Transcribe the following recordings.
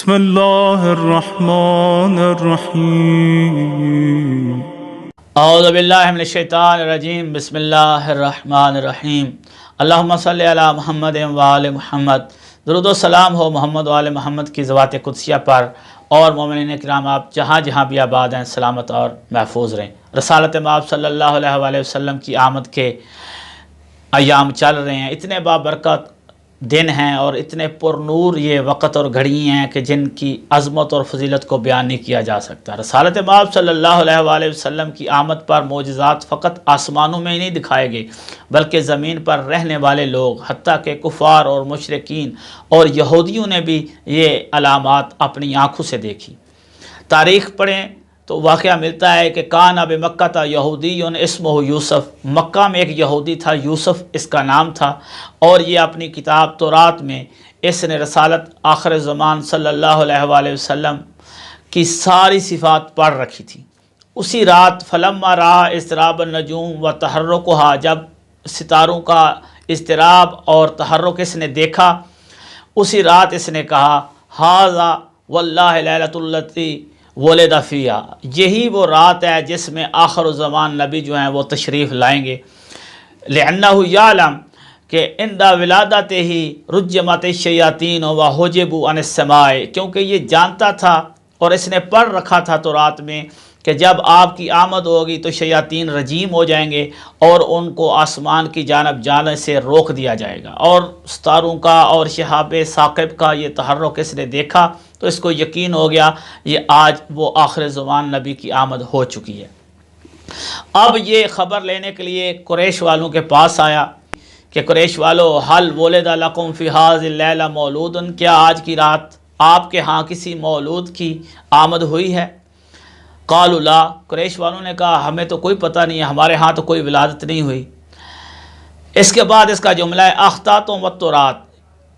بسم اللہ الرحمن الرحیم اعوذ باللہ من الشیطان الرجیم بسم اللہ الرحمن الرحیم اللہم صلی علی محمد و آل محمد۔ درود و سلام ہو محمد و آل محمد کی ذوات قدسیہ پر، اور مومنین کرام آپ جہاں جہاں بھی آباد ہیں سلامت اور محفوظ رہیں۔ رسالت مآب صلی اللہ علیہ وآلہ وسلم کی آمد کے ایام چل رہے ہیں، اتنے بابرکت دن ہیں اور اتنے پر نور یہ وقت اور گھڑی ہیں کہ جن کی عظمت اور فضیلت کو بیان نہیں کیا جا سکتا۔ رسالت مآب صلی اللہ علیہ وآلہ وسلم کی آمد پر معجزات فقط آسمانوں میں ہی نہیں دکھائے گئے، بلکہ زمین پر رہنے والے لوگ حتیٰ کہ کفار اور مشرکین اور یہودیوں نے بھی یہ علامات اپنی آنکھوں سے دیکھی۔ تاریخ پڑھیں تو واقعہ ملتا ہے کہ کان اب مکہ تھا یہودی اسمہ یوسف، مکہ میں ایک یہودی تھا، یوسف اس کا نام تھا، اور یہ اپنی کتاب تورات میں اس نے رسالت آخر زمان صلی اللہ علیہ وآلہ وسلم کی ساری صفات پڑھ رکھی تھی۔ اسی رات فلما رأى اضطراب النجوم و تحرکھا، جب ستاروں کا اضطراب اور تحرک اس نے دیکھا، اسی رات اس نے کہا ھذا واللہ لیلۃ التی ولد فیہا، یہی وہ رات ہے جس میں آخر الزمان نبی جو ہیں وہ تشریف لائیں گے۔ لأنہ یعلم، کہ عند ولادتہ ہی رجمت الشیاطین و حجبوا عن السماء، کیونکہ یہ جانتا تھا اور اس نے پڑھ رکھا تھا تورات میں کہ جب آپ کی آمد ہوگی تو شیاطین رجیم ہو جائیں گے اور ان کو آسمان کی جانب جانے سے روک دیا جائے گا۔ اور ستاروں کا اور شہاب ثاقب کا یہ تحرک اس نے دیکھا تو اس کو یقین ہو گیا یہ آج وہ آخر زمان نبی کی آمد ہو چکی ہے۔ اب یہ خبر لینے کے لیے قریش والوں کے پاس آیا کہ قریش والو حل ولد لکم فی ھذی اللیلہ مولود، کیا آج کی رات آپ کے ہاں کسی مولود کی آمد ہوئی ہے؟ قالوا لا، قریش والوں نے کہا ہمیں تو کوئی پتہ نہیں ہے، ہمارے ہاں تو کوئی ولادت نہیں ہوئی۔ اس کے بعد اس کا جملہ ہے اخطأتم والتورات،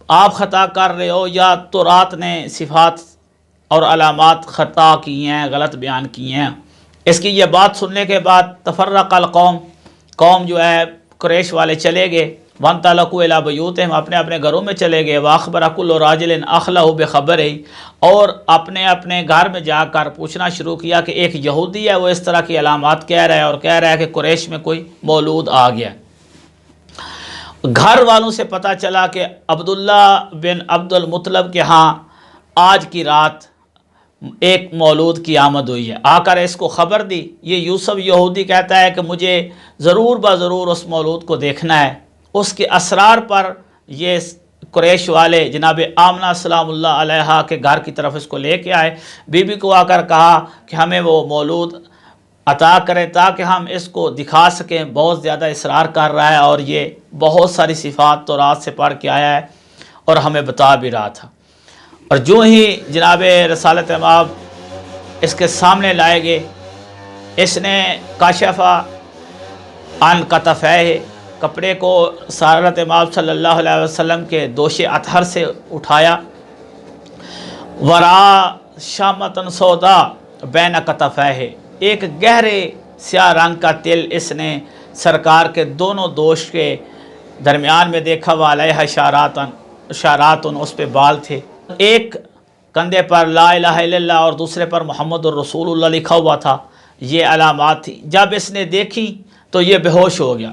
آپ خطا کر رہے ہو یا تورات نے صفات اور علامات خطا کی ہیں، غلط بیان کی ہیں۔ اس کی یہ بات سننے کے بعد تفرق القوم، قوم جو ہے قریش والے چلے گئے، وانطلقوا الی بیوتہم، اپنے اپنے گھروں میں چلے گئے، واخبر کل راجل اخلہ بخبرہ، اور اپنے اپنے گھر میں جا کر پوچھنا شروع کیا کہ ایک یہودی ہے وہ اس طرح کی علامات کہہ رہا ہے اور کہہ رہا ہے کہ قریش میں کوئی مولود آ گیا۔ گھر والوں سے پتہ چلا کہ عبداللہ بن عبد المطلب کے ہاں آج کی رات ایک مولود کی آمد ہوئی ہے۔ آ کر اس کو خبر دی، یہ یوسف یہودی کہتا ہے کہ مجھے ضرور ضرور اس مولود کو دیکھنا ہے۔ اس کے اسرار پر یہ قریش والے جناب آمنہ سلام اللہ علیہا کے گھر کی طرف اس کو لے کے آئے، بی بی کو آ کر کہا کہ ہمیں وہ مولود عطا کرے تاکہ ہم اس کو دکھا سکیں، بہت زیادہ اصرار کر رہا ہے اور یہ بہت ساری صفات تورات سے پڑھ کے آیا ہے اور ہمیں بتا بھی رہا تھا۔ اور جو ہی جناب رسالت مآب اس کے سامنے لائے گئے، اس نے کاشف عن کتفیہ، کپڑے کو رسالت مآب صلی اللہ علیہ وسلم کے دوش اطہر سے اٹھایا، ورا شامۃ سودا بین کتفیہ، ایک گہرے سیاہ رنگ کا تل اس نے سرکار کے دونوں دوش کے درمیان میں دیکھا، وعلیہ اشاراتن، اس پہ بال تھے، ایک کندھے پر لا الہ الا اللہ اور دوسرے پر محمد الرسول اللہ لکھا ہوا تھا، یہ علامات تھی۔ جب اس نے دیکھی تو یہ بے ہوش ہو گیا،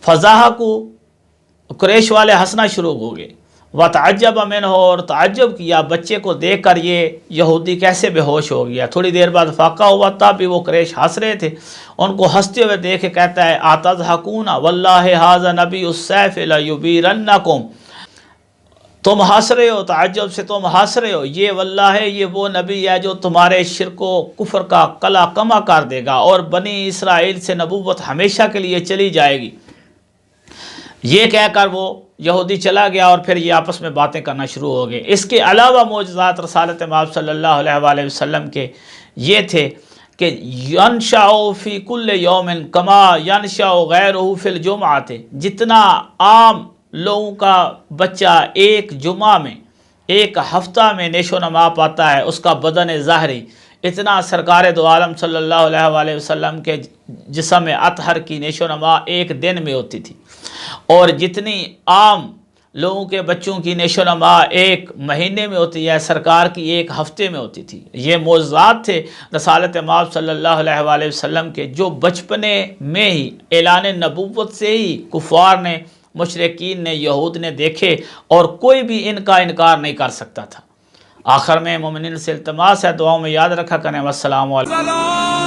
فضحکوا، قریش والے ہنسنا شروع ہو گئے، وتعجب منہ، اور تعجب کیا بچے کو دیکھ کر یہ یہودی کیسے بے ہوش ہو گیا۔ تھوڑی دیر بعد فاقہ ہوا، تب بھی وہ قریش ہنس رہے تھے، ان کو ہنستے ہوئے دیکھ کے کہتا ہے اتضحکون واللہ ھذا نبی السیف لیبیرنکم، تم ہنس رہے ہو، تعجب سے تم ہنس رہے ہو، یہ واللہ ہے یہ وہ نبی ہے جو تمہارے شرک و کفر کا قلع کما کر دے گا اور بنی اسرائیل سے نبوت ہمیشہ کے لیے چلی جائے گی۔ یہ کہہ کر وہ یہودی چلا گیا اور پھر یہ آپس میں باتیں کرنا شروع ہو گئے۔ اس کے علاوہ معجزات رسالت مآب صلی اللہ علیہ وآلہ وسلم کے یہ تھے کہ ینشأ فی کل یوم کما ینشأ غیرہ فی الجمعۃ، جتنا عام لوگوں کا بچہ ایک جمعہ میں، ایک ہفتہ میں نیشو نما پاتا ہے، اس کا بدن ظاہری اتنا سرکار دو عالم صلی اللہ علیہ وآلہ وسلم کے جسم اطہر کی نیشو نما ایک دن میں ہوتی تھی، اور جتنی عام لوگوں کے بچوں کی نشو و نما ایک مہینے میں ہوتی ہے، سرکار کی ایک ہفتے میں ہوتی تھی۔ یہ معجزات تھے رسالت مآب صلی اللہ علیہ وآلہ وسلم کے، جو بچپنے میں ہی اعلان نبوت سے ہی کفار نے، مشرکین نے، یہود نے دیکھے، اور کوئی بھی ان کا انکار نہیں کر سکتا تھا۔ آخر میں مومنین سے التماس ہے، دعاؤں میں یاد رکھا کریں۔ والسلام علیکم۔